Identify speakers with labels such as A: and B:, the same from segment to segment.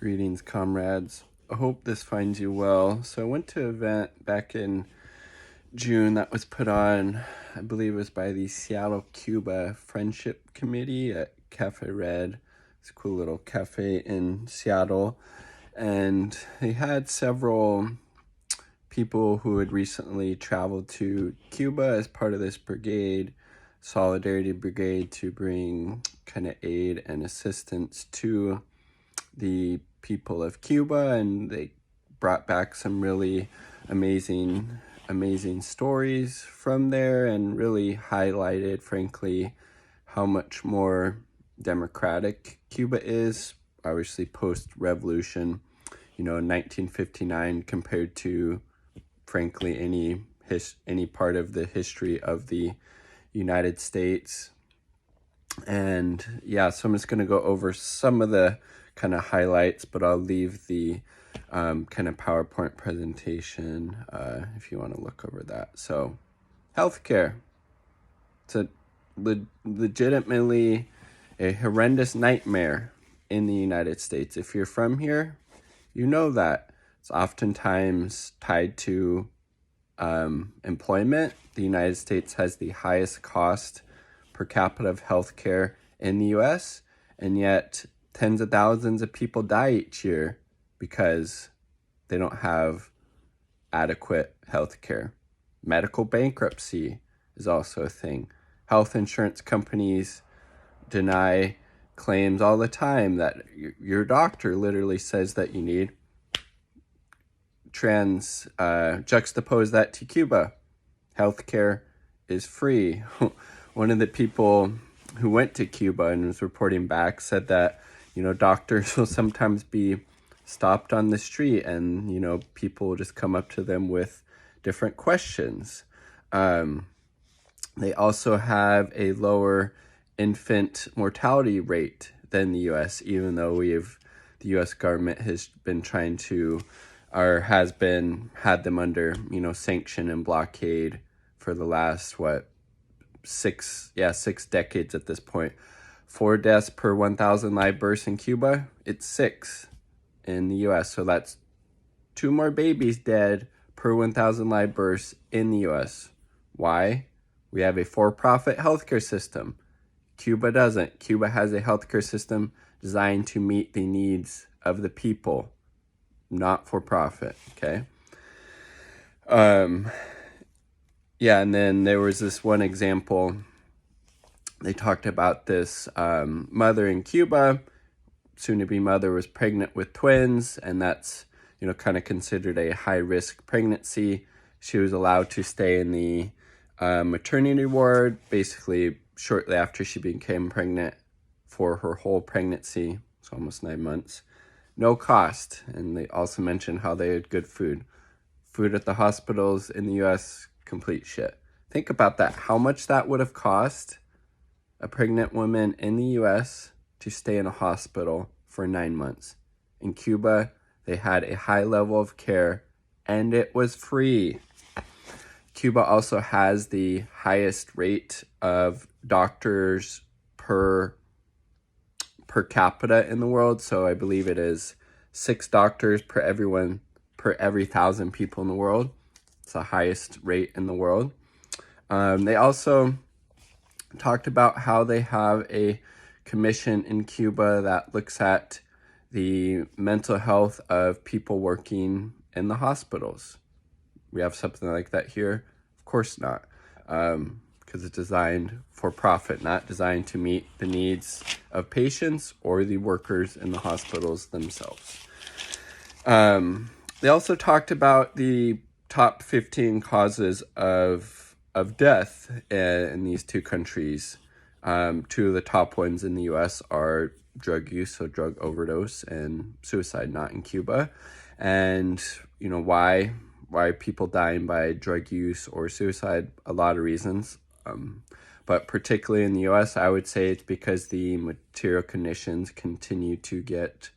A: Greetings, comrades. I hope this finds you well. So I went to an event back in June that was put on, I believe it was by the Seattle Cuba Friendship Committee at Cafe Red. It's a cool little cafe in Seattle. And they had several people who had recently traveled to Cuba as part of this brigade, Solidarity Brigade, to bring kind of aid and assistance to the people of Cuba, and they brought back some really amazing stories from there and really highlighted, frankly, how much more democratic Cuba is, obviously post-revolution, in 1959 compared to, frankly, any part of the history of the United States. And yeah, so I'm just going to go over some of the kind of highlights, but I'll leave the kind of PowerPoint presentation if you want to look over that. So healthcare, it's a legitimately a horrendous nightmare in the United States. If you're from here, you know that it's oftentimes tied to employment. The United States has the highest cost per capita of healthcare in the US, and yet tens of thousands of people die each year because they don't have adequate healthcare. Medical bankruptcy is also a thing. Health insurance companies deny claims all the time that your doctor literally says that you need. Juxtapose that to Cuba. Healthcare is free. One of the people who went to Cuba and was reporting back said that, doctors will sometimes be stopped on the street and, people will just come up to them with different questions. They also have a lower infant mortality rate than the U.S., even though the U.S. government has been trying to, or had them under, sanction and blockade for the last, six decades at this point. 4 deaths per 1,000 live births in Cuba. It's 6 in the U.S. So that's 2 more babies dead per 1,000 live births in the U.S. Why? We have a for-profit healthcare system. Cuba doesn't. Cuba has a healthcare system designed to meet the needs of the people, not for profit. Okay. Yeah, and then there was this one example. They talked about this mother in Cuba, soon-to-be mother, was pregnant with twins, and that's, kind of considered a high-risk pregnancy. She was allowed to stay in the maternity ward, basically shortly after she became pregnant, for her whole pregnancy, so almost 9 months. No cost, and they also mentioned how they had good food. Food at the hospitals in the U.S., complete shit. Think about that. How much that would have cost a pregnant woman in the U.S. to stay in a hospital for 9 months. In Cuba, they had a high level of care, and it was free. Cuba also has the highest rate of doctors per capita in the world. So I believe it is 6 doctors per every 1,000 people in the world. It's the highest rate in the world. They also talked about how they have a commission in Cuba that looks at the mental health of people working in the hospitals. We have something like that here? Of course not, because it's designed for profit, not designed to meet the needs of patients or the workers in the hospitals themselves. They also talked about the top 15 causes of death in these 2 countries. 2 of the top ones in the U.S. are drug use, so drug overdose, and suicide, not in Cuba. And, why people dying by drug use or suicide, a lot of reasons. But particularly in the U.S., I would say it's because the material conditions continue to get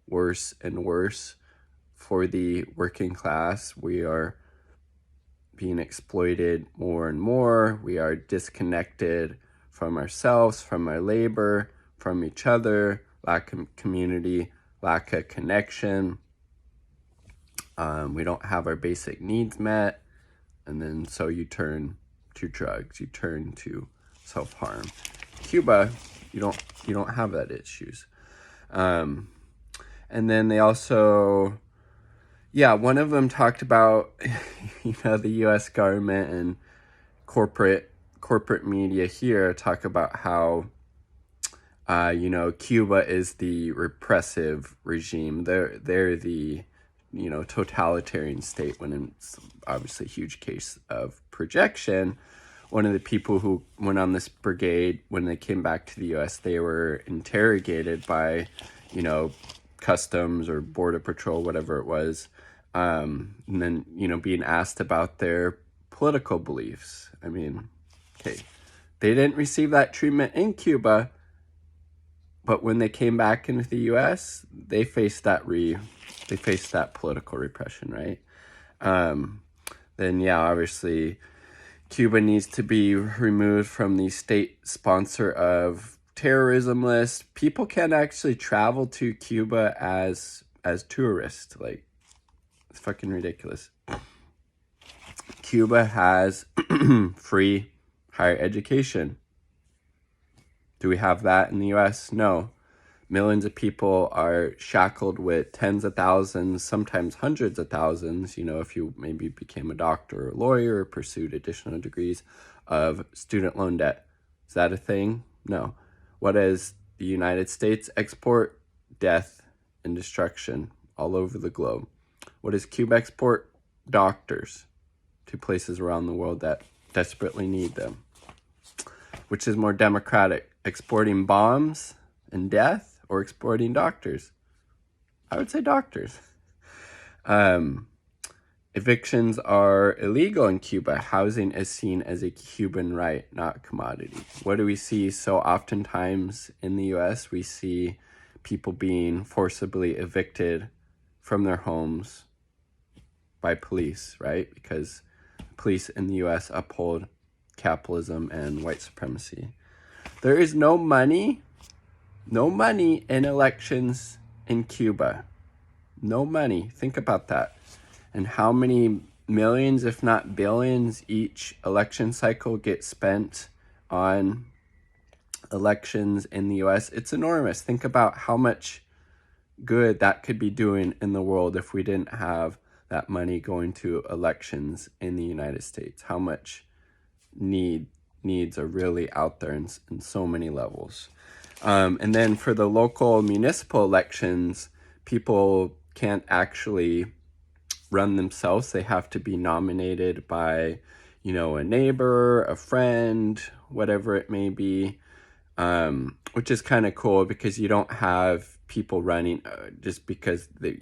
A: worse and worse for the working class. We are being exploited more and more. We are disconnected from ourselves, from our labor, from each other, lack of community, lack of connection. We don't have our basic needs met. And then so you turn to drugs, you turn to self-harm. Cuba, you don't have that issues. And then they also, one of them talked about, the U.S. government and corporate media here talk about how, Cuba is the repressive regime. They're the, totalitarian state, when it's obviously a huge case of projection. One of the people who went on this brigade, when they came back to the U.S., they were interrogated by, customs or border patrol, whatever it was. And then, being asked about their political beliefs. I mean, okay, they didn't receive that treatment in Cuba, but when they came back into the U.S., they faced that political repression, right? Then obviously, Cuba needs to be removed from the state sponsor of terrorism list. People can't actually travel to Cuba as tourists. Like, it's fucking ridiculous. Cuba has free higher education. Do we have that in the U.S.? No. Millions of people are shackled with tens of thousands, sometimes hundreds of thousands, if you maybe became a doctor or a lawyer or pursued additional degrees, of student loan debt. Is that a thing? No. What does the United States export? Death and destruction all over the globe. What does Cuba export? Doctors to places around the world that desperately need them. Which is more democratic, exporting bombs and death or exporting doctors? I would say doctors. Evictions are illegal in Cuba. Housing is seen as a Cuban right, not a commodity. What do we see so oftentimes in the U.S.? We see people being forcibly evicted from their homes by police, right? Because police in the U.S. uphold capitalism and white supremacy. There is no money in elections in Cuba. No money. Think about that. And how many millions, if not billions, each election cycle gets spent on elections in the U.S. It's enormous. Think about how much good that could be doing in the world if we didn't have that money going to elections in the United States. How much needs are really out there in so many levels. And then for the local municipal elections, people can't actually run themselves. They have to be nominated by, a neighbor, a friend, whatever it may be, which is kind of cool because you don't have people running just because they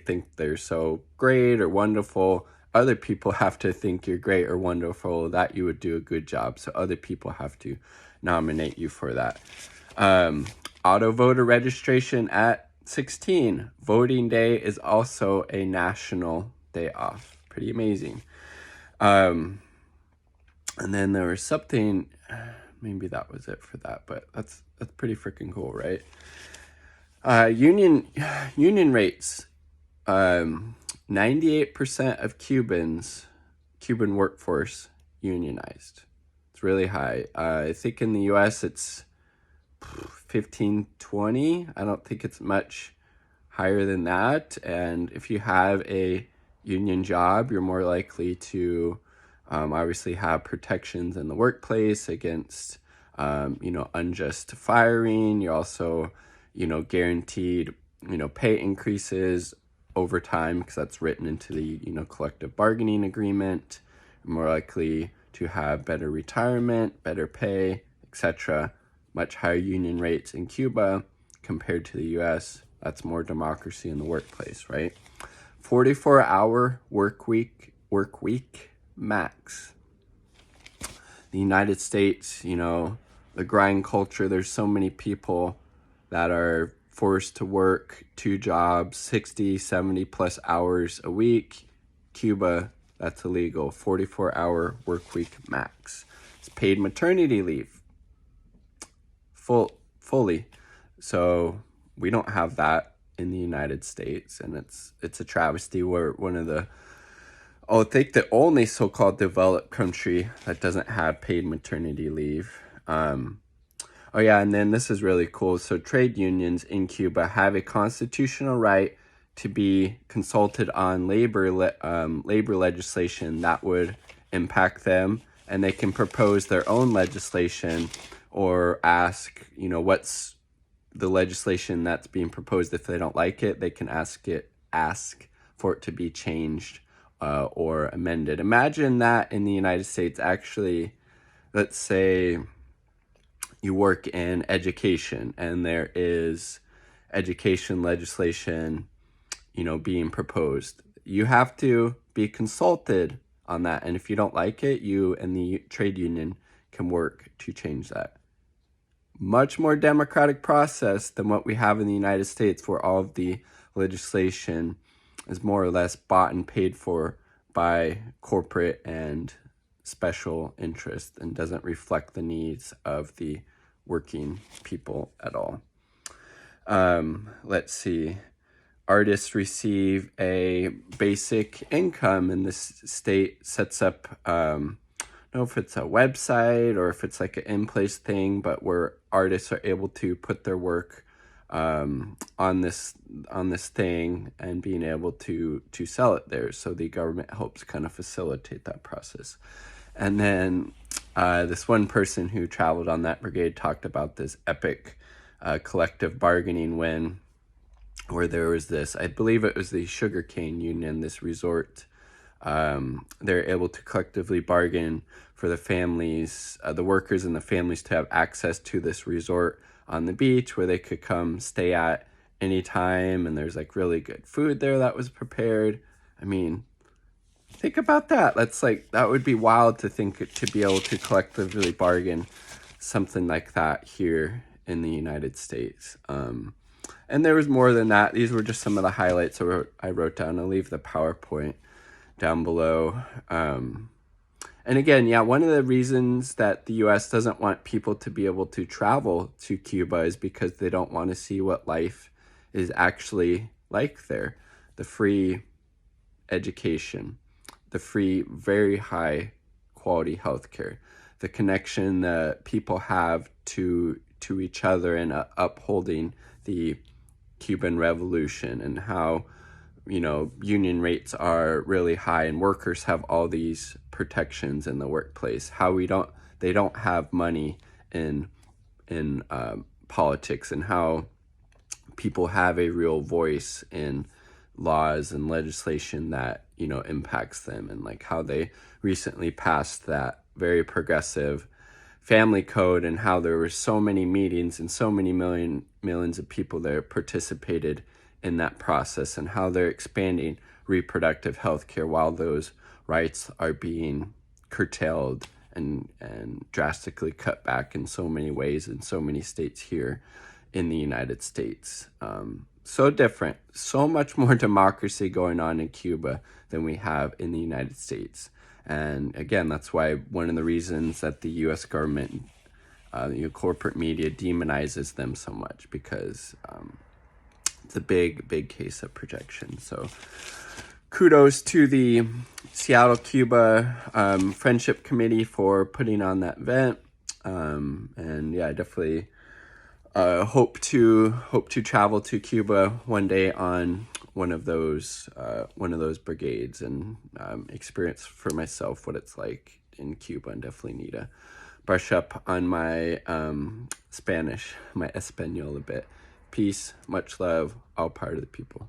A: think they're so great or wonderful. Other people have to think you're great or wonderful, that you would do a good job. So other people have to nominate you for that. Auto voter registration at 16. Voting day is also a national day off. Pretty amazing. And then there was something, maybe that was it for that, but that's pretty freaking cool, right? Union rates. 98% of Cuban workforce unionized. It's really high. I think in the U.S. it's 15, 20. I don't think it's much higher than that. And if you have a union job, you're more likely to obviously have protections in the workplace against, unjust firing. You're also, guaranteed, pay increases over time because that's written into the, collective bargaining agreement. You're more likely to have better retirement, better pay, etc. Much higher union rates in Cuba compared to the U.S. That's more democracy in the workplace, right? 44-hour work week max. The United States, the grind culture, there's so many people that are forced to work 2 jobs, 60, 70 plus hours a week. Cuba, that's illegal. 44-hour work week max. It's paid maternity leave. Fully. So we don't have that in the United States, and it's a travesty. We're one of the, I think, the only so-called developed country that doesn't have paid maternity leave. Oh yeah, and then this is really cool. So trade unions in Cuba have a constitutional right to be consulted on labor legislation that would impact them, and they can propose their own legislation or ask, what's the legislation that's being proposed. If they don't like it, they can ask for it to be changed or amended. Imagine that in the United States. Actually, let's say you work in education and there is education legislation, being proposed. You have to be consulted on that. And if you don't like it, you and the trade union can work to change that. Much more democratic process than what we have in the United States, where all of the legislation is more or less bought and paid for by corporate and special interest and doesn't reflect the needs of the working people at all. Let's see. Artists receive a basic income, and this state sets up, I don't know if it's a website or if it's like an in-place thing, but where artists are able to put their work on this thing and being able to sell it there. So the government helps kind of facilitate that process. And then this one person who traveled on that brigade talked about this epic collective bargaining win, where there was this, I believe it was the sugarcane union, this resort. They're able to collectively bargain for the families, the workers and the families, to have access to this resort on the beach where they could come stay at any time. And there's like really good food there that was prepared. I mean, think about that. That would be wild to think, to be able to collectively bargain something like that here in the United States. And there was more than that. These were just some of the highlights I wrote down. I'll leave the PowerPoint down below. And again, yeah, one of the reasons that the U.S. doesn't want people to be able to travel to Cuba is because they don't want to see what life is actually like there. The free education, the free, very high quality healthcare, the connection that people have to each other and upholding the Cuban Revolution, and how, union rates are really high and workers have all these protections in the workplace. How they don't have money in politics, and how people have a real voice in laws and legislation that, impacts them, and like how they recently passed that very progressive family code, and how there were so many meetings and so many millions of people there participated in that process, and how they're expanding reproductive health care while those rights are being curtailed and drastically cut back in so many ways in so many states here in the United States. So different, so much more democracy going on in Cuba than we have in the United States. And again, that's why one of the reasons that the U.S. government, corporate media demonizes them so much, because it's a big case of projection. So kudos to the Seattle Cuba Friendship Committee for putting on that event. And yeah, I definitely hope to travel to Cuba one day on one of those brigades, and experience for myself what it's like in Cuba, and definitely need to brush up on my Spanish, my Espanol a bit. Peace, much love, all part of the people.